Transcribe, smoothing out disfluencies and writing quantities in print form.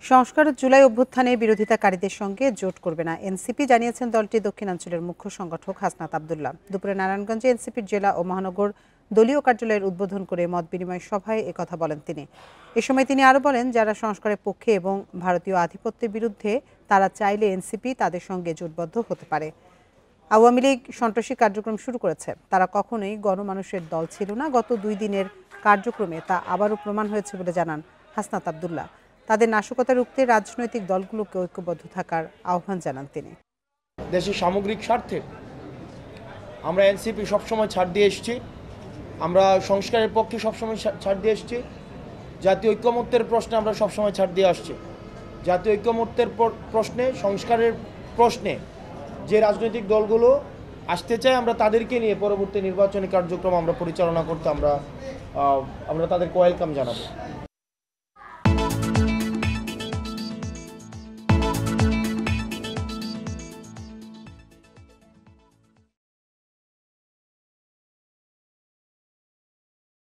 সংস্কার জুলাই অভ্যুত্থানে বিরোধিতাকারীদের সঙ্গে জোট করবে না এনসিপি জানিয়েছেন দলটির দক্ষিণাঞ্চলের মুখ্য সংগঠক হাসনাত আব্দুল্লাহ। দুপুরে নারায়ণগঞ্জে এনসিপির জেলা ও মহানগর দলীয় কার্যালয়ের উদ্বোধন করে মত বিনিময় সভায় একথা বলেন তিনি। এ সময় তিনি আরও বলেন, যারা সংস্কারের পক্ষে এবং ভারতীয় আধিপত্যের বিরুদ্ধে তারা চাইলে এনসিপি তাদের সঙ্গে জোটবদ্ধ হতে পারে। আওয়ামী লীগ সন্ত্রাসী কার্যক্রম শুরু করেছে, তারা কখনোই গণমানুষের দল ছিল না। গত 2 দিনের কার্যক্রমে তা আবারও প্রমাণ হয়েছে বলে জানান হাসনাত আব্দুল্লাহ। তাদের নাশকতা রুখতে রাজনৈতিক দলগুলোকে ঐক্যবদ্ধ থাকার আহ্বান জানান তিনি। দেশের সামগ্রিক স্বার্থে আমরা এনসিপি সবসময় ছাড় দিয়ে এসেছি, আমরা সংস্কারের পক্ষে সবসময় ছাড় দিয়ে এসেছি, জাতীয় ঐক্যমত্যের প্রশ্নে আমরা সবসময় ছাড় দিয়ে আসছি। জাতীয় ঐক্যমত্যের প্রশ্নে, সংস্কারের প্রশ্নে যে রাজনৈতিক দলগুলো আসতে চায়, আমরা তাদেরকে নিয়ে পরবর্তী নির্বাচনী কার্যক্রম আমরা পরিচালনা করতে আমরা তাদেরকে ওয়েলকাম জানাবো।